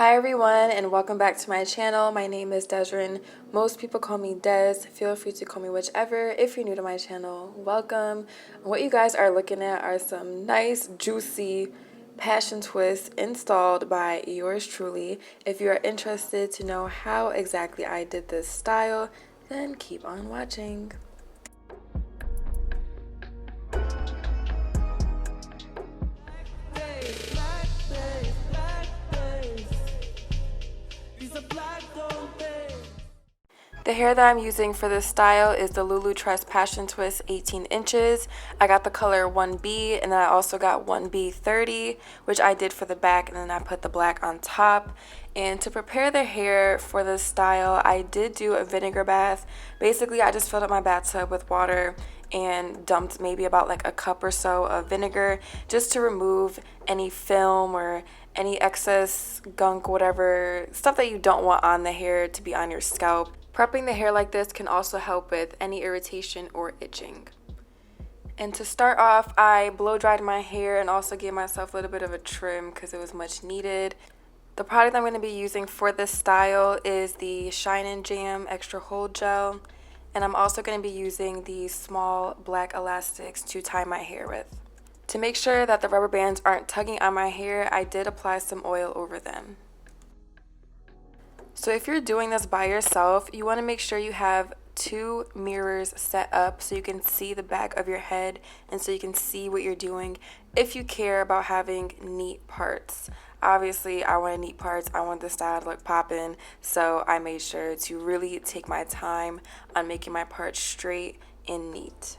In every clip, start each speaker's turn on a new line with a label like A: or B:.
A: Hi everyone and welcome back to my channel. My name is DESZREN. Most people call me Des. Feel free to call me whichever. If you're new to my channel, welcome. What you guys are looking at are some nice juicy passion twists installed by yours truly. If you are interested to know how exactly I did this style, then keep on watching. The hair that I'm using for this style is the loveeee Trust Passion Twist 18 inches. I got the color 1B and then I also got 1B 30, which I did for the back, and then I put the black on top. And to prepare the hair for this style, I did do a vinegar bath. Basically, I just filled up my bathtub with water and dumped maybe about like a cup or so of vinegar just to remove any film or any excess gunk, whatever, stuff that you don't want on the hair to be on your scalp. Prepping the hair like this can also help with any irritation or itching. And to start off, I blow dried my hair and also gave myself a little bit of a trim because it was much needed. The product I'm going to be using for this style is the Shine and Jam Extra Hold Gel. And I'm also going to be using these small black elastics to tie my hair with. To make sure that the rubber bands aren't tugging on my hair, I did apply some oil over them. So if you're doing this by yourself, you want to make sure you have 2 mirrors set up so you can see the back of your head and so you can see what you're doing if you care about having neat parts. Obviously, I wanted neat parts. I want the style to look poppin', so I made sure to really take my time on making my parts straight and neat.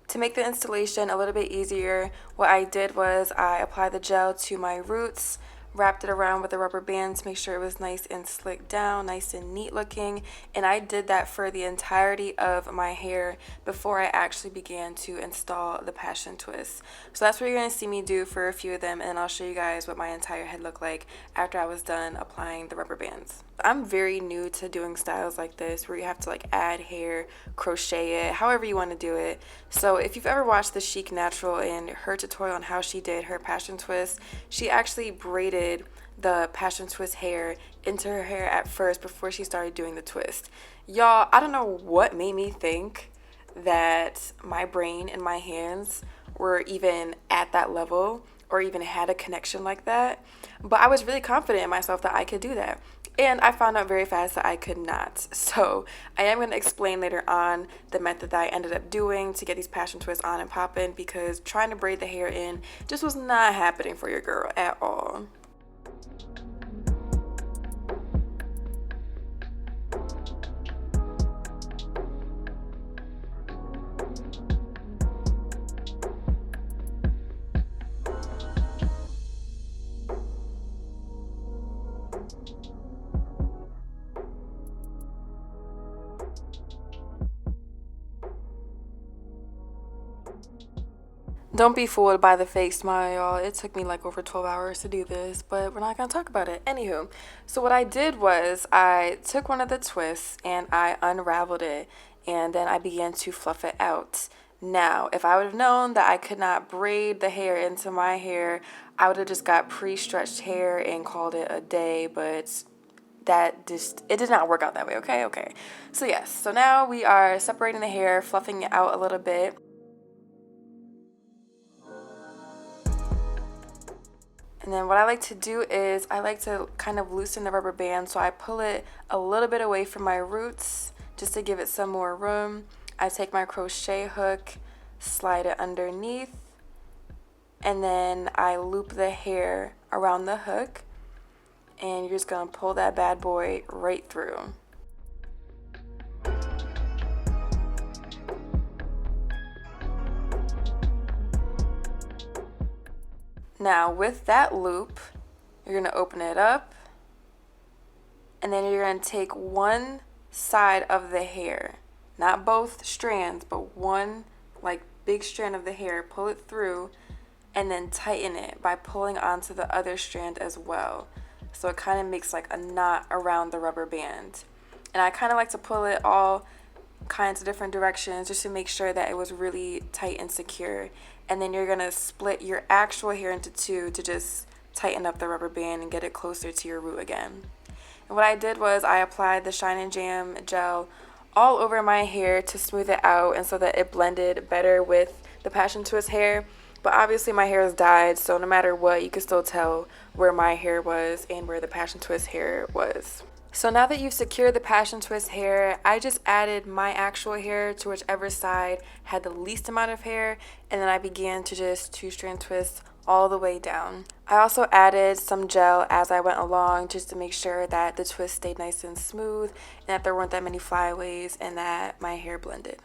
A: To make the installation a little bit easier, what I did was I applied the gel to my roots, wrapped it around with a rubber band to make sure it was nice and slicked down, nice and neat looking, and I did that for the entirety of my hair before I actually began to install the passion twist. So that's what you're going to see me do for a few of them, and I'll show you guys what my entire head looked like after I was done applying the rubber bands. I'm very new to doing styles like this where you have to like add hair, crochet it, however you want to do it. So if you've ever watched the Chic Natural and her tutorial on how she did her passion twist, she actually braided the passion twist hair into her hair at first before she started doing the twist. Y'all, I don't know what made me think that my brain and my hands were even at that level or even had a connection like that, but I was really confident in myself that I could do that. And I found out very fast that I could not. So I am going to explain later on the method that I ended up doing to get these passion twists on and popping, because trying to braid the hair in just was not happening for your girl at all. Don't be fooled by the fake smile, y'all. It took me like over 12 hours to do this, but we're not gonna talk about it. Anywho, so what I did was I took one of the twists and I unraveled it, and then I began to fluff it out. Now, if I would have known that I could not braid the hair into my hair, I would have just got pre-stretched hair and called it a day, but it did not work out that way. Okay. So yes, so now we are separating the hair, fluffing it out a little bit. And then what I like to do is I like to kind of loosen the rubber band, so I pull it a little bit away from my roots just to give it some more room. I take my crochet hook, slide it underneath, and then I loop the hair around the hook, and you're just gonna pull that bad boy right through. Now with that loop, you're going to open it up, and then you're going to take one side of the hair, not both strands, but one like big strand of the hair, pull it through, and then tighten it by pulling onto the other strand as well. So it kind of makes like a knot around the rubber band. And I kind of like to pull it all kinds of different directions just to make sure that it was really tight and secure. And then you're going to split your actual hair into two to just tighten up the rubber band and get it closer to your root again. And what I did was I applied the Shine and Jam gel all over my hair to smooth it out and so that it blended better with the Passion Twist hair. But obviously my hair is dyed, so no matter what, you can still tell where my hair was and where the Passion Twist hair was. So now that you've secured the Passion Twist hair, I just added my actual hair to whichever side had the least amount of hair, and then I began to just two-strand twist all the way down. I also added some gel as I went along just to make sure that the twist stayed nice and smooth and that there weren't that many flyaways and that my hair blended.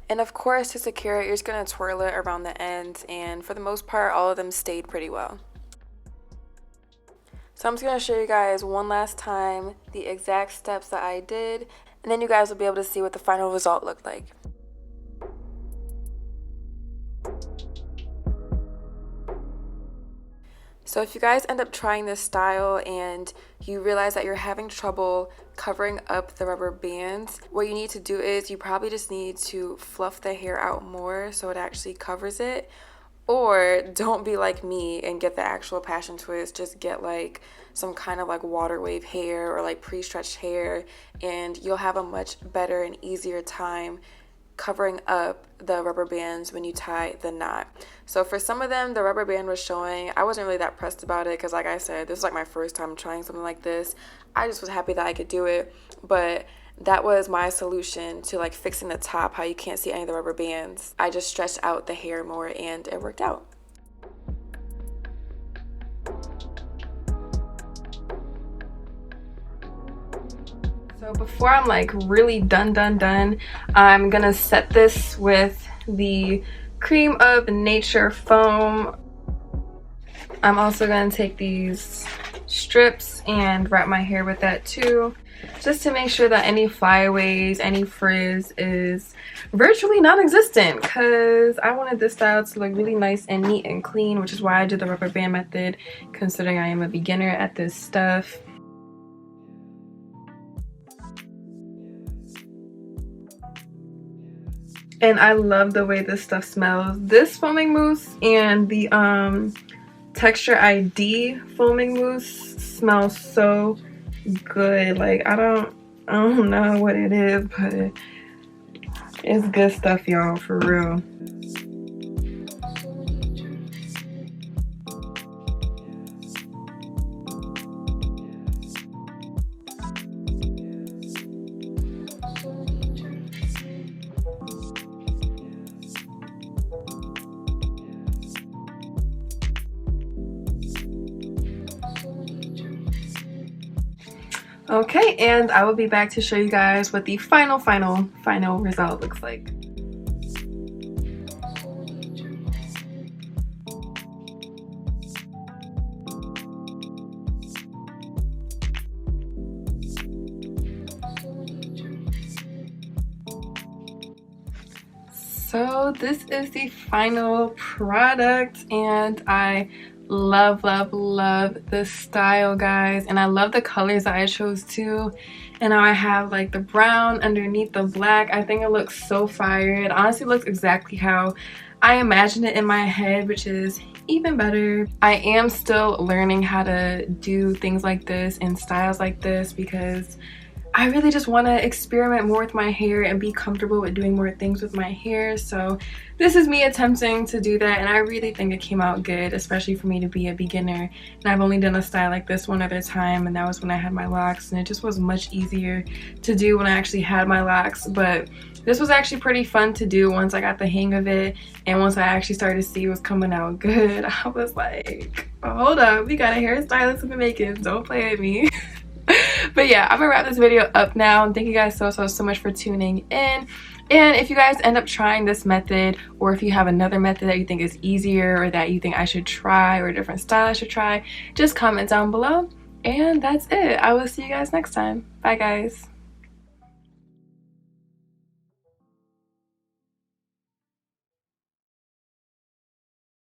A: And of course, to secure it, you're just going to twirl it around the ends, and for the most part, all of them stayed pretty well. So I'm just going to show you guys one last time the exact steps that I did, and then you guys will be able to see what the final result looked like. So if you guys end up trying this style and you realize that you're having trouble covering up the rubber bands, what you need to do is you probably just need to fluff the hair out more so it actually covers it. Or don't be like me and get the actual Passion Twist, just get like some kind of like water wave hair or like pre-stretched hair, and you'll have a much better and easier time covering up the rubber bands when you tie the knot. So for some of them, the rubber band was showing. I wasn't really that pressed about it because, like I said, this was like my first time trying something like this. I just was happy that I could do it, but that was my solution to like fixing the top, how you can't see any of the rubber bands. I just stretched out the hair more and it worked out. So before I'm like really done, I'm gonna set this with the Cream of Nature foam. I'm also gonna take these strips and wrap my hair with that too, just to make sure that any flyaways, any frizz is virtually non-existent, because I wanted this style to look really nice and neat and clean, which is why I did the rubber band method, considering I am a beginner at this stuff. And I love the way this stuff smells. This foaming mousse and the Texture ID foaming mousse smells so good. Like I don't know what it is, but it's good stuff, y'all, for real. Okay, and I will be back to show you guys what the final result looks like. So this is the final product, and I love this style, guys, and I love the colors that I chose too. And now I have like the brown underneath the black. I think it looks so fire. It honestly looks exactly how I imagined it in my head, which is even better. I am still learning how to do things like this and styles like this because I really just want to experiment more with my hair and be comfortable with doing more things with my hair. So this is me attempting to do that, and I really think it came out good, especially for me to be a beginner. And I've only done a style like this one other time, and that was when I had my locks, and it just was much easier to do when I actually had my locks. But this was actually pretty fun to do once I got the hang of it, and once I actually started to see it was coming out good, I was like, hold up, we got a hairstylist in the making, don't play with me. But yeah, I'm gonna wrap this video up now. Thank you guys so much for tuning in. And if you guys end up trying this method, or if you have another method that you think is easier, or that you think I should try, or a different style I should try, just comment down below. And that's it. I will see you guys next time. Bye guys.